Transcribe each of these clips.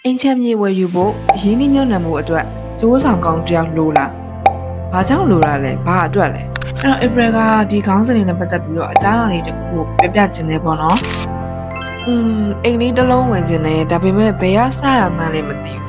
အိမ်ချက်မြေဝယ်ယူဖို့ရင်းနှီးမြှုပ်နှံမှုအတွက်စတိုးဆောင်ကောင်းတယောက်လိုလား။ဘာကြောင့်လိုတာလဲ။ဘာအတွက်လဲ။အဲ့တော့ April ကဒီခေါင်းစဉ်လေးနဲ့ပတ်သက်ပြီးတော့အကြောင်းအရာလေးတစ်ခုကိုပြပြချင်တယ်ပေါ့နော်။အိမ်လေးတစ်လုံးဝင်ခြင်းနဲ့ဒါပေမဲ့ဘယ်ရစရမှန်းလည်းမသိဘူး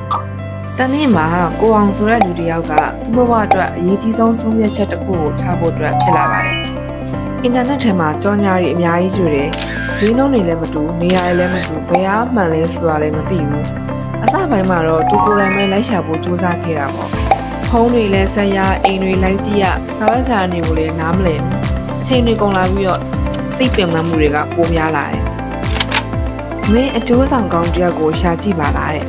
။တနေ့မှာကိုအောင်ဆိုတဲ့လူတစ်ယောက်ကသူ့ဘဝအတွက်အရေးကြီးဆုံးဆုံးဖြတ်ချက်တစ်ခုကိုချဖို့အတွက်ဖြစ်လာပါတယ်။အင်တာနက်ထဲမှာကြော်ညာတွေအများကြီးကျွေတယ်။ဈေးနှုန်းတွေလည်းမတူနေရာတွေလည်းမတူဘယ်ရမှန်းလဲဆိုတာလည်းမသိဘူး။အစပိုင်းမှာတော့သူကိုယ်တိုင်ပဲလိုက်ရှာဖို့ကြိုးစားခဲ့တာပေါ့။ဖုန်းတွေလည်းဆက်ရအိမ်တွေလိုက်ကြည့်ရစာရွက်စာတမ်းတွေကိုလည်းနားမလည်ဘူးအချိန်တွေကုန်လာပြီးတော့စိတ်ပင်ပန်းမှုတွေကပိုများလာတယ်။မင်းအကျိုးဆောင်ကောင်းတယောက်ကိုရှာကြည့်ပါလားတဲ့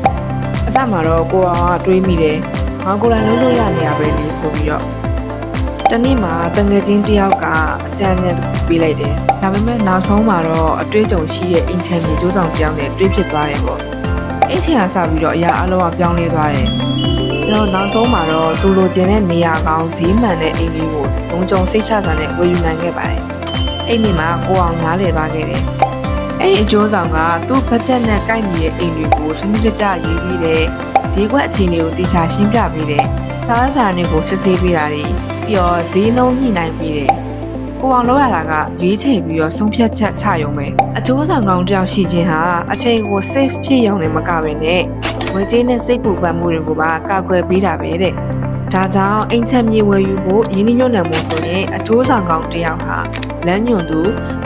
အစမှာတော့ကိုအောင်ကတွေးမိတယ်ငါကိုယ်တိုင်လုပ်လို့ရနေရပဲလေဆိုပြီးတော့တနေ့မှာတငယ်ချင်းတယောက်ကအကြံဉာဏ်ပေးလိုက်တယ်။ဒါပေမဲ့နောက်ဆုံးမှာတော့အတွေ့အကြုံရှိတဲ့အင်ချန်ကြီးကျိုးဆောင်ပြောင်းနဲ့တွေးဖြစ်သွားတယ်ပေါ့။အဲ့ထင်အားစပြီးတော့အရာအလုံးကပြောင်းလဲသွားတယ်။တော့နောက်ဆုံးမှာတော့သူလိုချင်တဲ့နေရာကောင်းဈေးမှန်တဲ့အိမ်လေးကိုဘုံကြုံစိတ်ချစွာနဲ့ဝယ်ယူနိုင်ခဲ့ပါတယ်။အဲ့ဒီမှာကိုအောင်နားလည်သွားခဲ့တယ်။အဲ့ဒီအကျိုးဆောင်ကသူ့ဘတ်ဂျက်နဲ့ကိုက်ညီတဲ့အိမ်တွေကိုစနစ်တကျရေးပြီးတယ်။ဈေးကွက်အခြေအနေကိုတေချာရှင်းပြပေးတယ်။စားစာတွေကိုစစ်ဆေးပေးတာတွေပြီးတော့ဈေးနှုန်းညှိနှိုင်းပေးတယ်။ကိုအောင်လောက်ရတာကရွေးချယ်ပြီးတော့ဆုံးဖြတ်ချက်ချရုံပဲ။အကျိုးဆောင်ကောင်းတယောက်ရှိခြင်းဟာအချိန်ကို safe ဖြစ်ရုံနဲ့မကဘဲနဲ့ဝယ်ကြေးနဲ့စိတ်ပူပန်မှုတွေကိုပါကာကွယ်ပေးတာပဲတဲ့။ဒါကြောင့်အိမ်ချက်မြေဝယ်ယူဖို့ရင်းနှီးမြှုပ်နှံမှုဆိုရင်အကျိုးဆောင်ကောင်းတယောက်ဟာလမ်းညွှန်သူ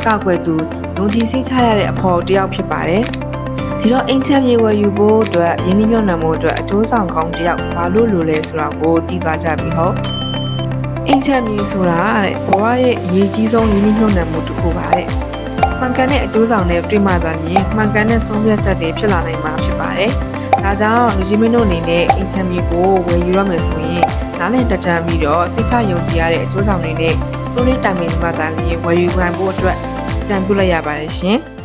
ကာကွယ်သူလုံခြုံစိတ်ချရတဲ့အဖို့တယောက်ဖြစ်ပါတယ်။ဒီတော့အိမ်ချက်မြေဝယ်ယူဖို့အတွက်ရင်းနှီးမြှုပ်နှံမှုအတွက်အကျိုးဆောင်ကောင်းတယောက်ဘာလို့လိုလဲဆိုတာကိုသိသွားကြပြီဟုတ်။အိမ်ချက်မြေဆိုတာတဲ့ဘဝရဲ့အရေးကြီးဆုံးရင်းနှီးမြှုပ်နှံမှုတစ်ခုပါတဲ့။မှန်ကန်တဲ့အကျိုးဆောင်နဲ့တွေ့မှသာမြင်မှန်ကန်တဲ့ဆုံးဖြတ်ချက်တွေဖြစ်လာနိုင်မှာဖြစ်ပါတယ်။ဒါကြောင့်လူကြီးမင်းတို့အနေနဲ့အင်ချမ်မီကိုဝယ်ယူရမယ်ဆိုရင်နားလည်တကြံပြီးတော့စိတ်ချယုံကြည်ရတဲ့အကျိုးဆောင်တွေနဲ့စိုးရိမ်တိုင်ပင်မှသာလျှင်ဝယ်ယူနိုင်ဖို့အတွက်အကြံပြုလိုက်ရပါတယ်ရှင်။